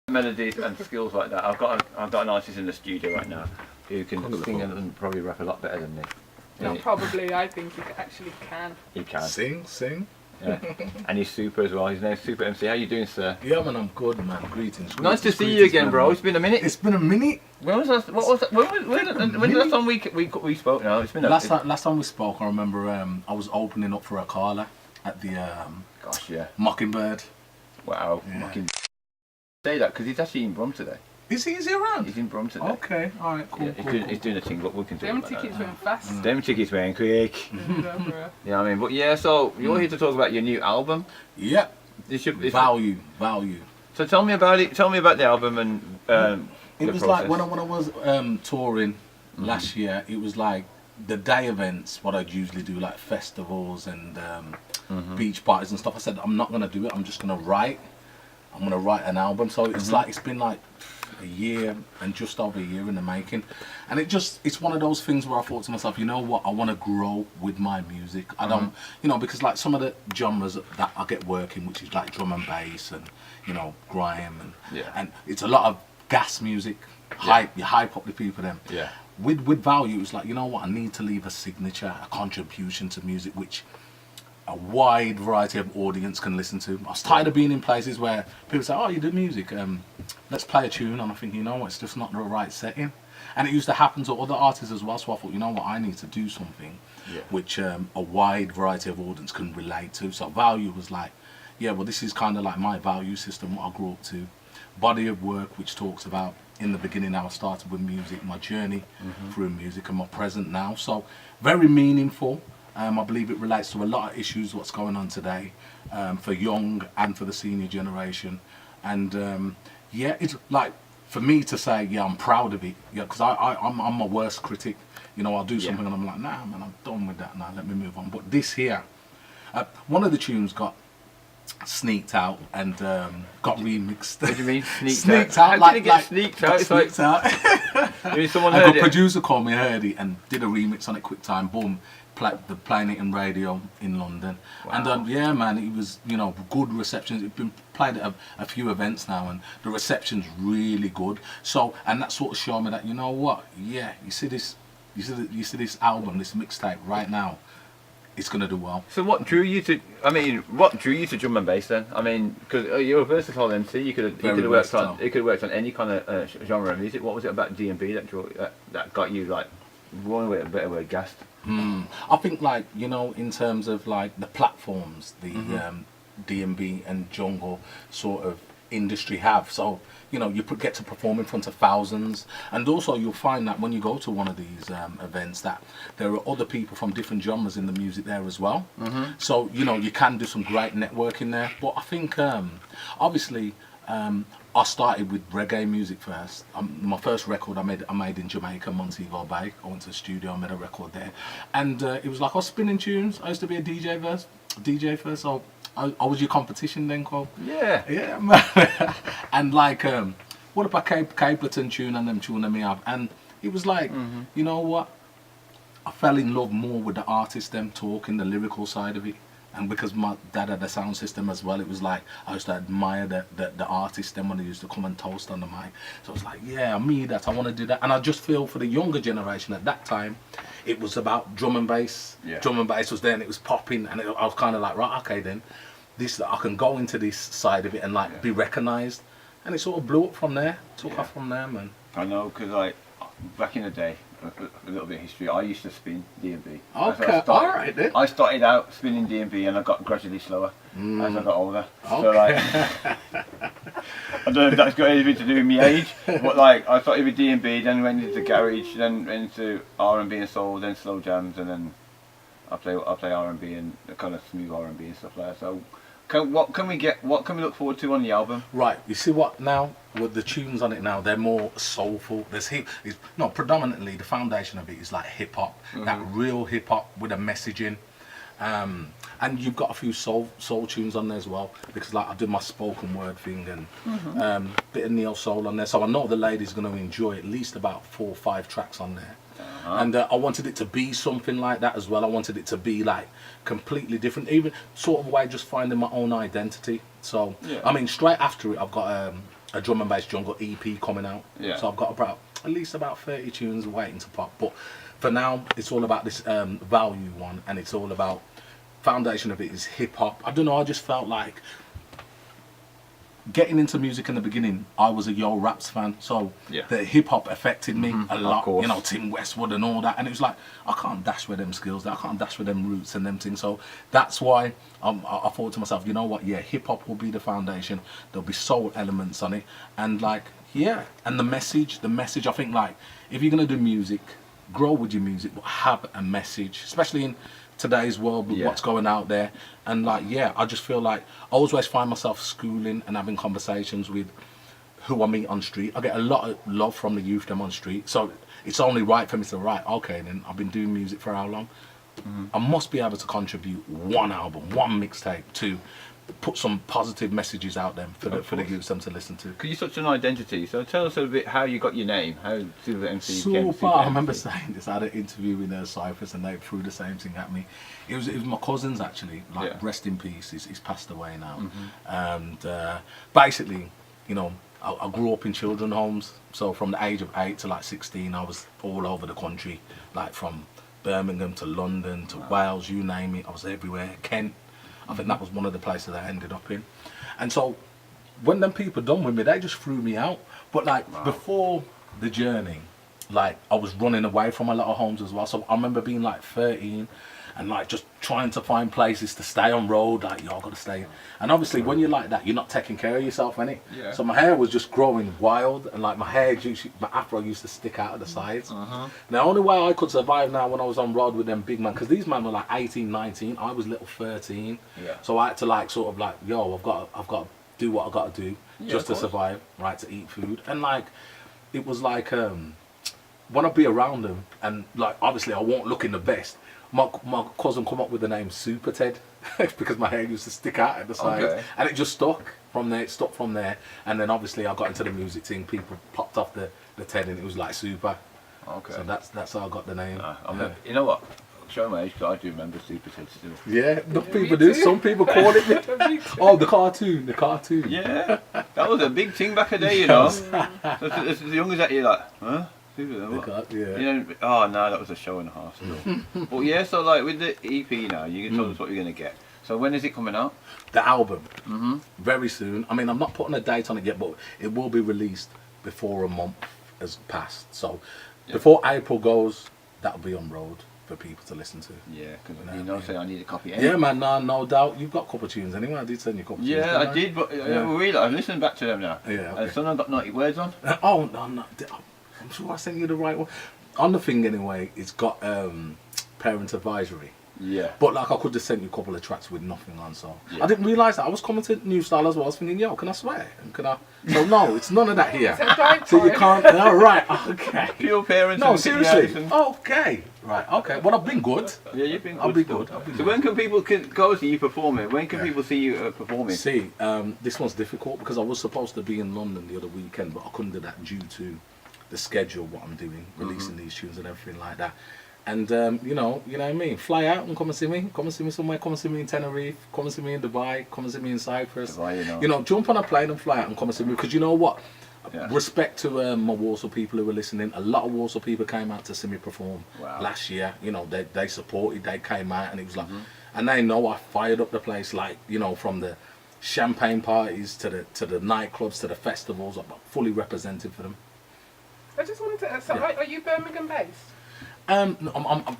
melodies and skills like that. I've got an artist in the studio right now who can sing and probably rap a lot better than me. Not probably, I think he actually can. He can. Sing. Yeah. And he's super as well. His name's Super MC. How you doing, sir? Yeah, man, I'm good, man. Greetings. Nice to see you again, bro. It's been a minute. It's been a minute. When was that? What was that? When the last time we spoke? No, it's been a last time we spoke. I remember I was opening up for a caller at the gosh, yeah, Mockingbird. Wow, yeah. Mockingbird. Say that because he's actually in Brum today. Is he around? He's in Brum today. Okay, all right, cool. Yeah, he's doing a thing, but we can do. Them tickets went fast. Them tickets went quick. You know what I mean? But yeah, so you're here to talk about your new album. Yep. Value. So tell me about it. Tell me about the album and. It was like when I was touring last year. It was like the day events. What I'd usually do, like festivals and beach parties and stuff. I said I'm not gonna do it. I'm just gonna write. I'm gonna write an album. So it's like it's been like a year and just over a year in the making, and it's one of those things where I thought to myself, you know what, I want to grow with my music. I don't, because like some of the genres that I get working, which is like drum and bass and grime and it's a lot of gas music, you hype up the people then. Yeah. With value, it's like, you know what, I need to leave a signature, a contribution to music which a wide variety of audience can listen to. I was tired of being in places where people say, oh, you do music, let's play a tune, and I think, you know what, it's just not the right setting. And it used to happen to other artists as well, so I thought, you know what, I need to do something which a wide variety of audience can relate to. So value was like, yeah, well, this is kind of like my value system, what I grew up to. Body of work, which talks about, in the beginning, how I started with music, my journey through music, and my present now. So very meaningful. I believe it relates to a lot of issues, what's going on today, for young and for the senior generation. And it's like, for me to say, yeah, I'm proud of it, because I'm my worst critic. I'll do something and I'm like, nah, man, I'm done with that now, let me move on. But this here, one of the tunes got sneaked out and got remixed. What do you mean sneaked out? How did it get sneaked out? It's sneaked out. Someone heard it. A producer called me, heard it, and did a remix on it quick time. Boom. Playing it in radio in London. Wow. And yeah, man, it was good reception. It's been played at a few events now, and the reception's really good. So, and that sort of showed me that, you know what, yeah, you see this album, this mixtape right now, it's gonna do well. So what drew you to drum and bass then? I mean, because you're a versatile MC, you could have worked on any kind of genre of music. What was it about D&B that got you like one way a better word gassed? I think like in terms of like the platforms the D&B and jungle sort of industry have, so you get to perform in front of thousands, and also you'll find that when you go to one of these events that there are other people from different genres in the music there as well. So you can do some great networking there. But I think obviously I started with reggae music first. My first record I made in Jamaica, Montego Bay. I went to the studio, I made a record there, and it was like I was spinning tunes. I used to be a DJ first, so I was your competition then, Cole. Yeah, man. And like, what about Capleton tune and them tune that me have? And it was like, you know what? I fell in love more with the artist, them talking, the lyrical side of it. And because my dad had a sound system as well, it was like I used to admire the artist then when they used to come and toast on the mic. So I was like, yeah, I want to do that. And I just feel for the younger generation at that time, it was about drum and bass. Yeah. Drum and bass was there and it was popping, and I was kind of like, right, okay then, I can go into this side of it and like be recognised. And it sort of blew up from there, took off from there, man. I know, because like back in the day, a little bit of history, I used to spin D&B. Okay, alright then. I started out spinning D&B and I got gradually slower as I got older. Okay. So like, I don't know if that's got anything to do with my age, but like I started with D&B, then went into garage, then went into R&B and soul, then slow jams, and then I play R&B and kind of smooth R&B and stuff like that. So what can we look forward to on the album? Right, you see what now, with the tunes on it now, they're more soulful. There's predominantly the foundation of it is like hip hop, that real hip hop with a messaging. And you've got a few soul tunes on there as well, because like I did my spoken word thing and bit of neo soul on there. So I know the ladies are going to enjoy at least about 4 or 5 tracks on there. And I wanted it to be something like that as well. I wanted it to be like completely different, even sort of way just finding my own identity. So I mean, straight after it I've got a a drum and bass jungle EP coming out. Yeah. So I've got about at least about 30 tunes waiting to pop. But for now, it's all about this value one, and it's all about foundation of it is hip hop. I don't know. I just felt like getting into music in the beginning, I was a Yo Raps fan, so Yeah. the hip hop affected me a lot. course. You know, Tim Westwood and all that, and it was like I can't dash with them skills, I can't dash with them roots and them things. So that's why I thought to myself, you know what? Yeah, hip hop will be the foundation. There'll be soul elements on it, and like and the message. I think like if you're gonna do music, grow with your music, but have a message, especially in today's world with what's going out there. And like I just feel like I always find myself schooling and having conversations with who I meet on street. I get a lot of love from the youth them on street, so it's only right for me to write, okay, then I've been doing music for how long? I must be able to contribute one album, one mixtape to put some positive messages out there for the youth them to listen to. Because you're such an identity, so tell us a bit how you got your name, how Super MC became SUPA. Super I MC. remember saying this. I had an interview with Cyphers, and they threw the same thing at me. It was my cousins actually. Like rest in peace. He's passed away now. And basically, you know, I grew up in children's homes. So from the age of 8 to like 16, I was all over the country, like from Birmingham to London to Wales, you name it. I was everywhere. Kent. I think that was one of the places I ended up in. And so when them people done with me, they just threw me out. But like before the journey, like I was running away from a lot of homes as well. So I remember being like 13 and like just trying to find places to stay on road, like I gotta stay. And obviously when you're like that, you're not taking care of yourself, innit? Yeah. So my hair was just growing wild, and like my afro used to stick out of the sides. The only way I could survive now when I was on road with them big men, because these men were like 18, 19, I was little 13. Yeah. So I had to like sort of like, I've got to do what I got to do just to survive, right, to eat food. And like, it was like, when I'd be around them, and like obviously I won't look in the best, my cousin come up with the name Super Ted because my hair used to stick out at the sides, and it just stuck from there. It stuck from there, and then obviously I got into the music thing. People popped off the Ted, and it was like Super. Okay. So that's how I got the name. You know what? Show my age, 'cause I do remember Super Ted still. Yeah, people do. Some people call it. Oh, the cartoon. Yeah, that was a big thing back in the day, you know. As young as that, you're like, huh? What? Yeah. You know, oh no, that was a show and a half still. But yeah, so like with the EP now, you can tell us what you're gonna get. So when is it coming out? The album, very soon. I mean, I'm not putting a date on it yet, but it will be released before a month has passed. So before April goes, that'll be on road for people to listen to. Yeah, because you know, say I need a copy. Yeah, man, no doubt. You've got a couple of tunes anyway. I did send you a couple of tunes. Yeah, I did, but really, I'm listening back to them now. Yeah, okay. And some have got naughty words on. Oh, no. I'm sure I sent you the right one. On the thing anyway, it's got parent advisory. Yeah. But like I could have sent you a couple of tracks with nothing on, so I didn't realise that. I was coming to New Style as well. I was thinking, yo, can I swear? And can I? So no, it's none of that here. So you can't. All right, okay. Pure parents. No, and seriously. Okay, right, okay. Well, I've been good. Yeah, you've been good. I'll be still. good. So when can people go see you performing? When can people see you performing? See, this one's difficult because I was supposed to be in London the other weekend, but I couldn't do that due to the schedule, what I'm doing, releasing these tunes and everything like that. And you know what I mean. Fly out and come and see me. Come and see me somewhere. Come and see me in Tenerife. Come and see me in Dubai. Come and see me in Cyprus. Dubai, you know, jump on a plane and fly out and come and see me. Because you know what? Yeah. Respect to my Warsaw people who were listening. A lot of Warsaw people came out to see me perform last year. You know, they supported. They came out, and it was like, and they know I fired up the place. Like, you know, from the champagne parties to the nightclubs to the festivals. I'm fully represented for them. I just wanted to ask, so are you Birmingham based? I'm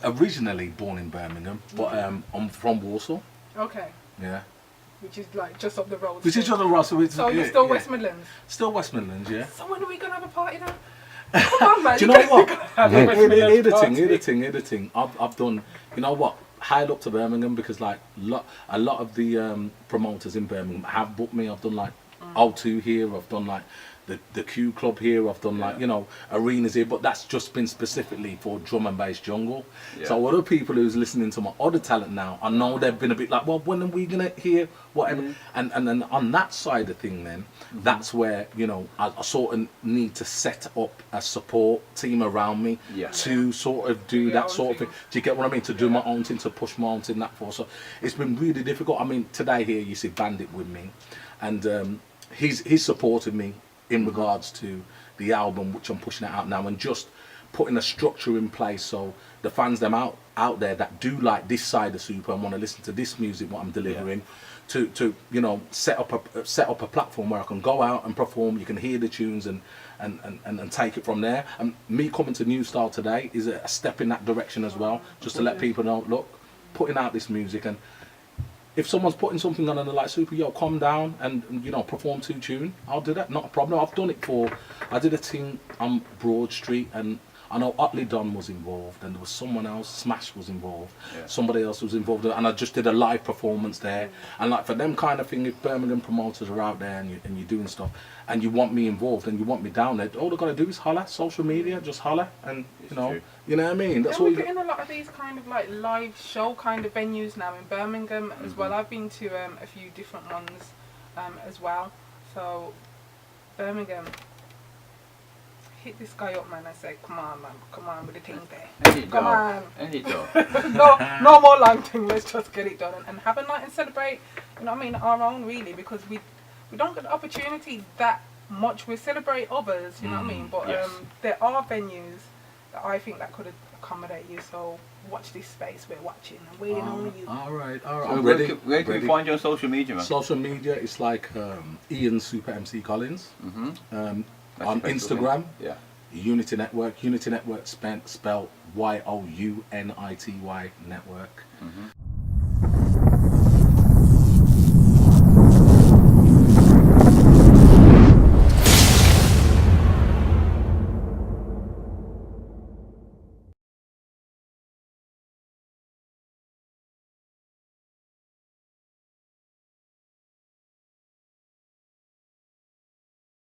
originally born in Birmingham, but I'm from Warsaw. Okay. Yeah. Which is like just up the road. Which is just a Russell. So you're still West Midlands? Still West Midlands, yeah. So when are we going to have a party now? Come on, man. Do you know what? Hear the the thing. I've done, you know what? Hired up to Birmingham because like a lot of the promoters in Birmingham have booked me. I've done like O2 here. I've done like the Q Club here. I've done like, you know, arenas here, but that's just been specifically for drum and bass jungle. So other people who's listening to my other talent now, I know they've been a bit like, well, when are we gonna hear whatever? And then on that side of thing, then that's where, you know, I sort of need to set up a support team around me to sort of do that sort of thing. Do you get what I mean? To do my own thing, to push my own thing, that for. So it's been really difficult. I mean, today here you see Bandit with me, and he's supported me in regards to the album, which I'm pushing it out now, and just putting a structure in place so the fans them out there that do like this side of Super and want to listen to this music what I'm delivering, to you know, set up a platform where I can go out and perform. You can hear the tunes and take it from there. And me coming to New Style today is a step in that direction as well, just to let people know, look, putting out this music, and if someone's putting something on and they're like, Super, yo, calm down and you know, perform to tune, I'll do that, not a problem. I've done it I did a thing on Broad Street, and I know Otley Don was involved, and there was someone else, Smash was involved, somebody else was involved, and I just did a live performance there. And like for them kind of thing, if Birmingham promoters are out there and you're doing stuff, and you want me involved and you want me down there, all they've got to do is holler, social media, just holler, and you know what I mean. That's all. We're getting a lot of these kind of like live show kind of venues now in Birmingham as well. I've been to a few different ones as well. So Birmingham, hit this guy up, man. I say, come on, man, come on with the thing there. Come on. No more long thing. Let's just get it done and have a night and celebrate. You know what I mean? Our own, really, because we don't get the opportunity that much. We celebrate others, you know what I mean? But there are venues that I think that could accommodate you. So watch this space. We're watching and waiting on you. All right. So I'm ready. Where can we find you on social media, man? Social media, it's like Ian Super MC Collins. On Instagram, Unity Network. Unity Network spelled YOUNITY Network.